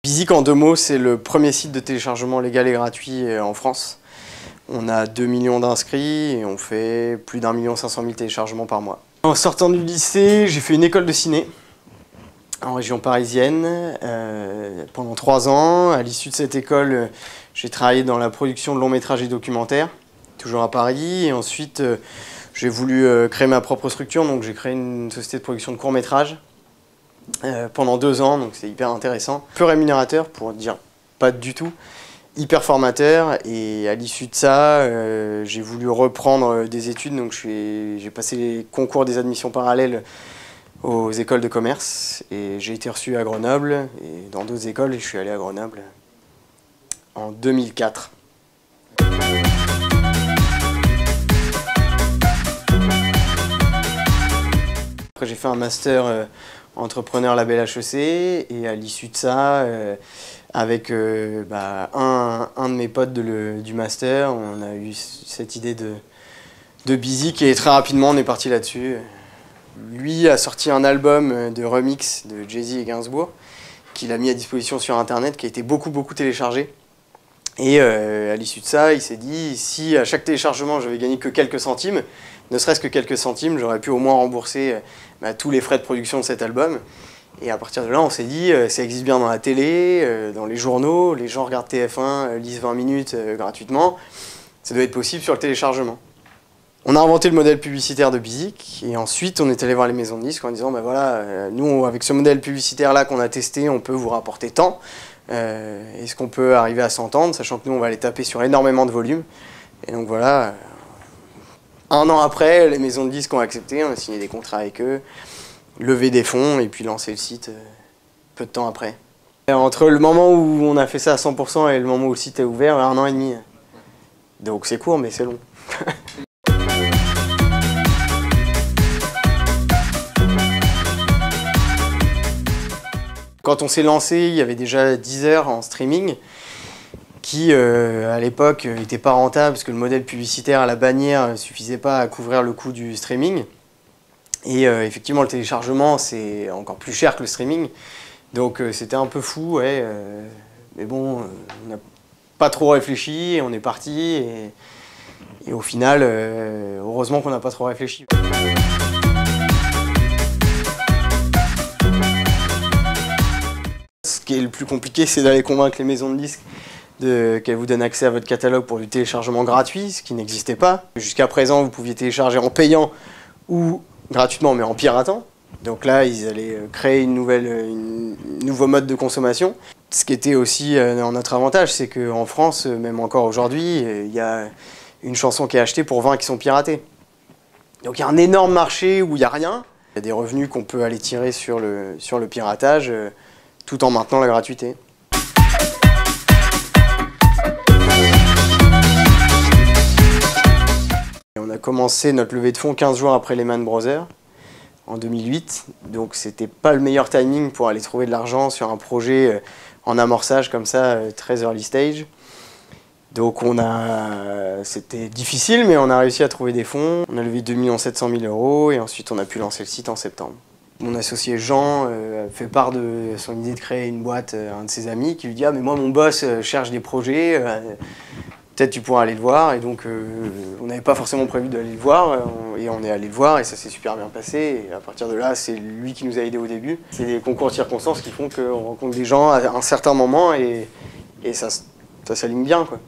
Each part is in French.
Bizik, en deux mots, c'est le premier site de téléchargement légal et gratuit en France. On a 2 millions d'inscrits et on fait plus d'1 500 000 téléchargements par mois. En sortant du lycée, j'ai fait une école de ciné en région parisienne pendant 3 ans. À l'issue de cette école, j'ai travaillé dans la production de longs métrages et documentaires, toujours à Paris. Et ensuite, j'ai voulu créer ma propre structure, donc j'ai créé une société de production de courts métrages pendant 2 ans, donc c'est hyper intéressant. Peu rémunérateur, pour dire pas du tout, hyper formateur. Et à l'issue de ça, j'ai voulu reprendre des études, donc j'ai passé les concours des admissions parallèles aux écoles de commerce et j'ai été reçu à Grenoble et dans d'autres écoles et je suis allé à Grenoble en 2004. Après j'ai fait un master entrepreneur label HEC et à l'issue de ça, avec un de mes potes du master, on a eu cette idée de Bizik et très rapidement on est parti là-dessus. Lui a sorti un album de remix de Jay-Z et Gainsbourg qu'il a mis à disposition sur internet, qui a été beaucoup téléchargé. Et à l'issue de ça, il s'est dit, si à chaque téléchargement je vais gagner que quelques centimes, ne serait-ce que quelques centimes, j'aurais pu au moins rembourser tous les frais de production de cet album. Et à partir de là, on s'est dit, ça existe bien dans la télé, dans les journaux, les gens regardent TF1, lisent 20 minutes gratuitement, ça doit être possible sur le téléchargement. On a inventé le modèle publicitaire de Bizik et ensuite on est allé voir les maisons de disques en disant voilà, nous avec ce modèle publicitaire là qu'on a testé, on peut vous rapporter tant. Est-ce qu'on peut arriver à s'entendre, sachant que nous on va aller taper sur énormément de volume. Et donc voilà, 1 an après, les maisons de disques ont accepté, on a signé des contrats avec eux, levé des fonds et puis lancé le site peu de temps après. Et entre le moment où on a fait ça à 100% et le moment où le site est ouvert, 1 an et demi. Donc c'est court mais c'est long. Quand on s'est lancé, il y avait déjà Deezer en streaming qui, à l'époque, n'était pas rentable parce que le modèle publicitaire à la bannière ne suffisait pas à couvrir le coût du streaming. Et effectivement, le téléchargement, c'est encore plus cher que le streaming. Donc c'était un peu fou, ouais. Mais bon, on n'a pas trop réfléchi et on est parti. Et au final, heureusement qu'on n'a pas trop réfléchi. Ce qui est le plus compliqué, c'est d'aller convaincre les maisons de disques qu'elles vous donnent accès à votre catalogue pour du téléchargement gratuit, ce qui n'existait pas. Jusqu'à présent, vous pouviez télécharger en payant ou gratuitement, mais en piratant. Donc là, ils allaient créer un nouveau mode de consommation. Ce qui était aussi en notre avantage, c'est qu'en France, même encore aujourd'hui, il y a une chanson qui est achetée pour 20 qui sont piratées. Donc il y a un énorme marché où il n'y a rien. Il y a des revenus qu'on peut aller tirer sur le piratage, tout en maintenant la gratuité. Et on a commencé notre levée de fonds 15 jours après Lehman Brothers, en 2008. Donc c'était pas le meilleur timing pour aller trouver de l'argent sur un projet en amorçage comme ça, très early stage. Donc c'était difficile, mais on a réussi à trouver des fonds. On a levé 2 700 000 € et ensuite on a pu lancer le site en septembre. Mon associé Jean fait part de son idée de créer une boîte à un de ses amis qui lui dit « Ah mais moi mon boss cherche des projets, peut-être tu pourras aller le voir ». Et donc on n'avait pas forcément prévu d'aller le voir et on est allé le voir et ça s'est super bien passé. Et à partir de là, c'est lui qui nous a aidés au début. C'est des concours de circonstances qui font qu'on rencontre des gens à un certain moment et ça s'aligne bien, quoi.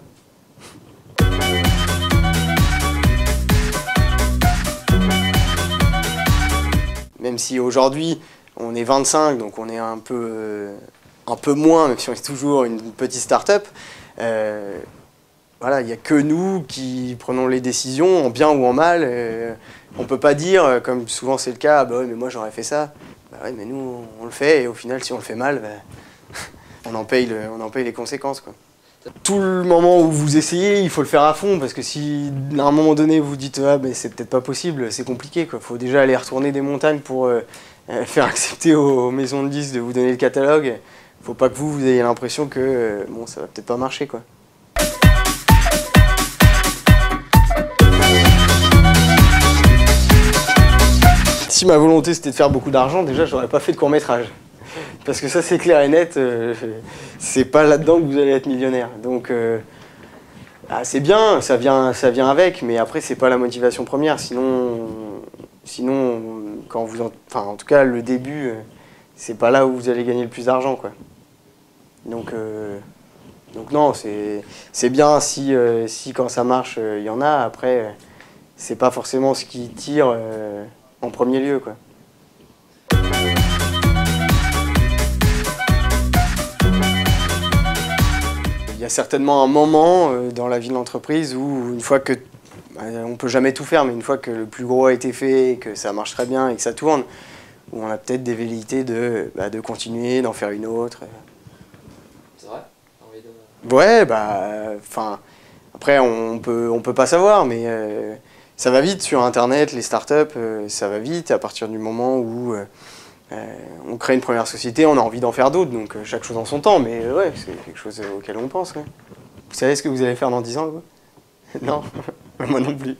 Même si aujourd'hui on est 25, donc on est un peu moins, même si on est toujours une petite start-up, voilà, il n'y a que nous qui prenons les décisions, en bien ou en mal. On ne peut pas dire, comme souvent c'est le cas, ah bah ouais, mais moi j'aurais fait ça. Bah ouais, mais nous on le fait et au final si on le fait mal, bah, on en paye les conséquences, quoi. Tout le moment où vous essayez, il faut le faire à fond, parce que si à un moment donné vous dites ah mais c'est peut-être pas possible, c'est compliqué, quoi. Faut déjà aller retourner des montagnes pour faire accepter aux maisons de disques de vous donner le catalogue. Faut pas que vous ayez l'impression que bon, ça va peut-être pas marcher, quoi. Si ma volonté c'était de faire beaucoup d'argent, déjà j'aurais pas fait de court-métrage. Parce que ça c'est clair et net, c'est pas là-dedans que vous allez être millionnaire. Donc c'est bien, ça vient avec, mais après c'est pas la motivation première. Sinon quand vous en tout cas le début, c'est pas là où vous allez gagner le plus d'argent, quoi. Donc non, c'est bien si quand ça marche, il y en a. Après, c'est pas forcément ce qui tire en premier lieu, quoi. Il y a certainement un moment dans la vie de l'entreprise où une fois que, on peut jamais tout faire, mais une fois que le plus gros a été fait, et que ça marche très bien et que ça tourne, où on a peut-être des velléités de continuer, d'en faire une autre. C'est vrai? Ouais, après on peut pas savoir, mais ça va vite sur Internet, les startups, ça va vite à partir du moment où on crée une première société, on a envie d'en faire d'autres, donc chaque chose en son temps, mais ouais, c'est quelque chose auquel on pense. Ouais. Vous savez ce que vous allez faire dans 10 ans, quoi? Non, moi non plus.